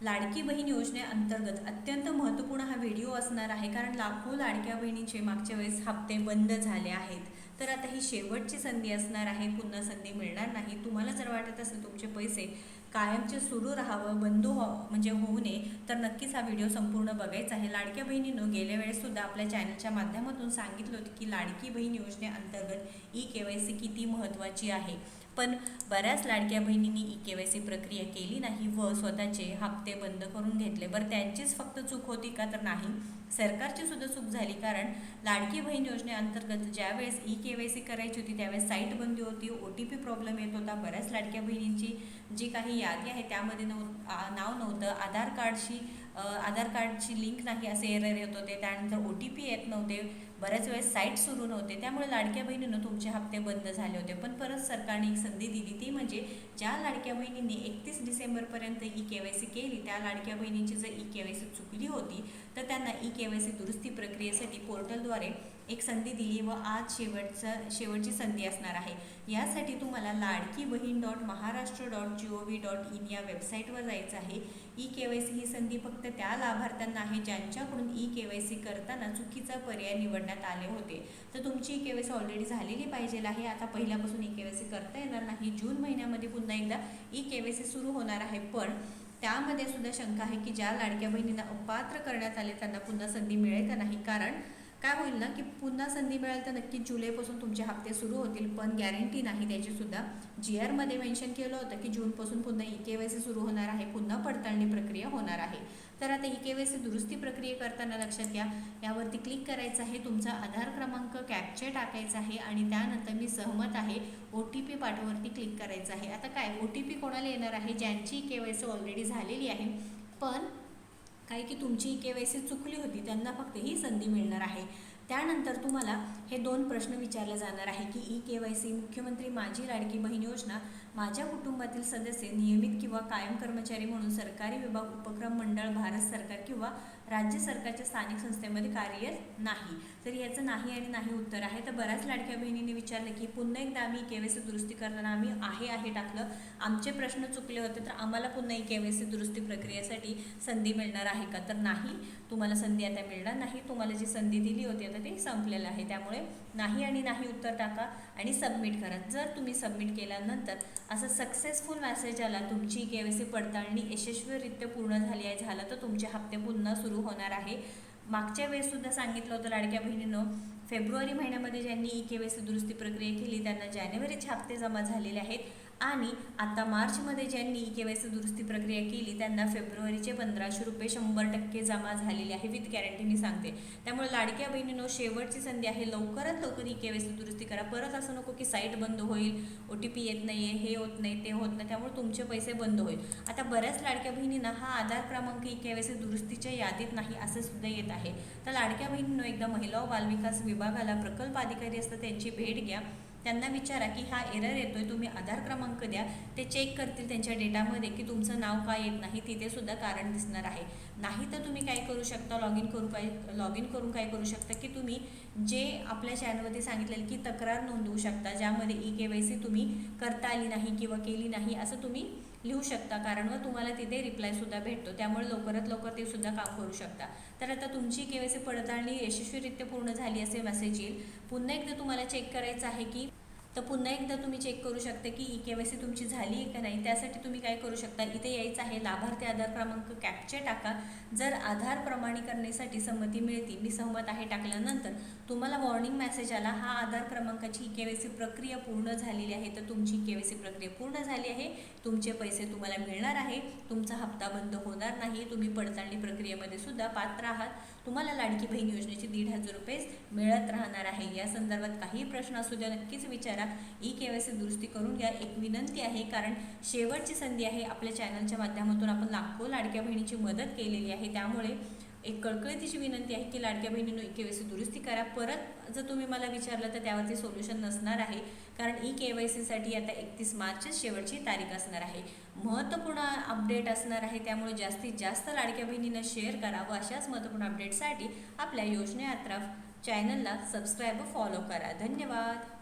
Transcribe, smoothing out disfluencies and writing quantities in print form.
लाडकी बहीण योजनेअंतर्गत अत्यंत महत्त्वपूर्ण हा व्हिडिओ असणार आहे, कारण लाखो लाडक्या बहिणींचे मागच्या वेळेस हप्ते बंद झाले आहेत. तर आता ही शेवटची संधी असणार आहे, पुन्हा संधी मिळणार नाही. तुम्हाला जर वाटत असेल तुमचे पैसे कायमचे सुरू राहावं, बंद म्हणजे होऊ नये, तर नक्कीच हा व्हिडिओ संपूर्ण बघायचा आहे. लाडक्या बहिणीनं गेल्या वेळेस सुद्धा आपल्या चॅनलच्या माध्यमातून सांगितलं होतं की लाडकी बहीण योजनेअंतर्गत KYC किती महत्त्वाची आहे. पण बऱ्याच लाडक्या बहिणींनी KYC प्रक्रिया केली नाही व स्वतःचे हप्ते बंद करून घेतले. बरं, त्यांचीच फक्त चूक होती का? तर नाही, सरकारची सुद्धा चूक झाली. कारण लाडकी बहीण योजनेअंतर्गत ज्यावेळेस KYC करायची होती त्यावेळेस साईट बंदी होती, OTP प्रॉब्लेम येत होता. बऱ्याच लाडक्या बहिणींची जी काही यादी आहे त्यामध्ये नाव नव्हतं, आधार कार्डची लिंक नाही असे एरर येत होते, त्यानंतर OTP येत नव्हते, बऱ्याच वेळेस साईट सुरू नव्हते. त्यामुळे लाडक्या बहिणीनं तुमचे हप्ते बंद झाले होते. पण परत सरकारने एक संधी दिली, ती म्हणजे ज्या लाडक्या बहिणींनी 31 डिसेंबरपर्यंत KYC केली, त्या लाडक्या बहिणींची जर KYC चुकली होती तर त्यांना KYC दुरुस्ती प्रक्रियेसाठी पोर्टलद्वारे एक संधी दिली व आज शेवटची संधी असणार आहे. यासाठी तुम्हाला ladkibaheen.maharashtra.gov.in या वेबसाईटवर जायचं आहे. KYC ही संधी फक्त त्या लाभार्थ्यांना आहे ज्यांच्याकडून KYC करताना चुकीचा पर्याय निवडण्यात आले होते. तर तुमची KYC ऑलरेडी झालेली पाहिजे आहे. आता पहिल्यापासून KYC करता येणार नाही. जून महिन्यामध्ये पुन्हा एकदा KYC सुरू होणार आहे. पण त्यामध्ये सुद्धा शंका आहे की ज्या लाडक्या बहिणींना अपात्र करण्यात आले त्यांना पुन्हा संधी मिळेल का नाही. कारण काय होईल ना की पुन्हा संधी मिळाली तर नक्कीच जुलैपासून तुमचे हप्ते सुरू होतील, पण गॅरंटी नाही. त्याची सुद्धा GR मध्ये मेन्शन केलं होतं की जूनपासून पुन्हा KYC सुरू होणार आहे, पुन्हा पडताळणी प्रक्रिया होणार आहे. तर आता KYC दुरुस्ती प्रक्रिया करताना लक्षात घ्या, यावरती क्लिक करायचं आहे, तुमचा आधार क्रमांक कॅप्चा टाकायचा आहे आणि त्यानंतर मी सहमत आहे OTP पाठवरती क्लिक करायचं आहे. आता काय OTP कोणाला येणार आहे? ज्यांची KYC ऑलरेडी झालेली आहे पण काय की तुमची KYC चुकली होती त्यांना फक्त ही संधी मिळणार आहे. त्यानंतर तुम्हाला हे 2 प्रश्न विचारले जाणार आहे की KYC मुख्यमंत्री माझी लाडकी बहीण योजना माझ्या कुटुंबातील सदस्य नियमित किंवा कायम कर्मचारी म्हणून सरकारी विभाग, उपक्रम मंडळ, भारत सरकार किंवा राज्य सरकारच्या स्थानिक संस्थेमध्ये कार्यरत नाही. तर याचं नाही आणि नाही उत्तर आहे. तर बऱ्याच लाडक्या बहिणींनी विचारलं की पुन्हा एकदा आम्ही KYC दुरुस्ती करताना आम्ही आहे टाकलं, आमचे प्रश्न चुकले होते, तर आम्हाला पुन्हा KYC दुरुस्ती प्रक्रियेसाठी संधी मिळणार आहे का? तर नाही, तुम्हाला संधी आता मिळणार नाही. तुम्हाला जी संधी दिली होती आता ते संपलेलं आहे. त्यामुळे नाही आणि नाही उत्तर टाका आणि सबमिट करा. जर तुम्ही सबमिट केल्यानंतर असं सक्सेसफुल मेसेज आला, तुमची KYC पडताळणी यशस्वीरित्या पूर्ण झाली आहे, झालं तर तुमचे हप्ते पुन्हा सुरू होणार आहे. मागच्या वेळेस सुद्धा सांगितलं होतं लाडक्या बहिणीनं, फेब्रुवारी महिन्यामध्ये ज्यांनी KYC दुरुस्ती प्रक्रिया केली त्यांना जानेवारीचे हप्ते जमा झालेले आहेत आणि आता मार्चमध्ये ज्यांनी KYC दुरुस्ती प्रक्रिया केली त्यांना फेब्रुवारीचे 1500 रुपये 100% जमा झालेले आहे. विथ गॅरंटी मी सांगते. त्यामुळे लाडक्या बहिणीनं शेवटची संधी आहे, लवकरात लवकर KYC दुरुस्ती करा. परत असं नको की साईट बंद होईल, OTP येत नाही आहे, हे होत नाही, ते होत नाही, त्यामुळे तुमचे पैसे बंद होईल. आता बऱ्याच लाडक्या बहिणींना हा आधार क्रमांक KYC दुरुस्तीच्या यादीत नाही असं सुद्धा येत आहे. तर लाडक्या बहिणीनं एकदा महिला व बालविकास विभागाला प्रकल्प अधिकारी असतात त्यांची भेट घ्या, त्यांना विचारा की हा एरर येतोय, तुम्ही आधार क्रमांक द्या. ते चेक करतील त्यांच्या डेटामध्ये की तुमचं नाव काय येत नाही, तिथे सुद्धा कारण दिसणार आहे. नाही तर तुम्ही काय करू शकता, लॉग इन करून काय करू शकता की तुम्ही जे आपल्या चॅनलवरती सांगितलेलं की तक्रार नोंदवू शकता, ज्यामध्ये KYC तुम्ही करता आली नाही किंवा केली नाही असं तुम्ही लिहू शकता, कारण व तुम्हाला तिथे रिप्लायसुद्धा भेटतो. त्यामुळे लवकरात लवकर ते सुद्धा काम करू शकता. तर आता तुमची KYC पडताळणी यशस्वीरित्या पूर्ण झाली असे मेसेज येईल. पुन्हा एकदा तुम्हाला चेक करायचं आहे की पुन्हा एकदा तुम्ही चेक करू शकता की KYC तुमची झाली आहे का नाही. त्यासाठी तुम्ही काय करू शकता, इथे यायचं आहे, लाभार्थी आधार क्रमांक कॅप्चा टाका. जर आधार प्रमाणीकरणासाठी संमती मिळते, मी सहमत आहे टाकल्यानंतर तुम्हाला वॉर्निंग मेसेज आला, हा आधार क्रमांकाची KYC प्रक्रिया पूर्ण झालेली आहे. तर तुमची KYC प्रक्रिया पूर्ण झाली आहे, तुमचे पैसे तुम्हाला मिळणार आहे, तुमचा हप्ता बंद होणार नाही, तुम्ही पडताळणी प्रक्रियेमध्ये सुद्धा पात्र आहात, तुम्हाला लाडकी बहीण योजनेचे 1,500 रुपये मिळत राहणार आहे. या संदर्भात काही प्रश्न असू द्या नक्कीच विचारा. KYC दुरुस्ती करून घ्या, एक विनंती आहे, कारण शेवटची संधी आहे. आपल्या चॅनलच्या माध्यमातून आपण लाखो लाडक्या बहिणीची मदत केलेली आहे. त्यामुळे एक कळकळीची विनंती आहे की लाडक्या बहिणीनं KYC दुरुस्ती करा. परत जर तुम्ही मला विचारलं तर त्यावरती सोल्युशन नसणार आहे, कारण KYCसाठी आता 31 मार्चच शेवटची तारीख असणार आहे. महत्त्वपूर्ण अपडेट असणार आहे, त्यामुळे जास्तीत जास्त लाडक्या बहिणीनं शेअर करा व अशाच महत्त्वपूर्ण अपडेटसाठी आपल्या योजनेयात्रा चॅनलला सबस्क्राईब व फॉलो करा. धन्यवाद.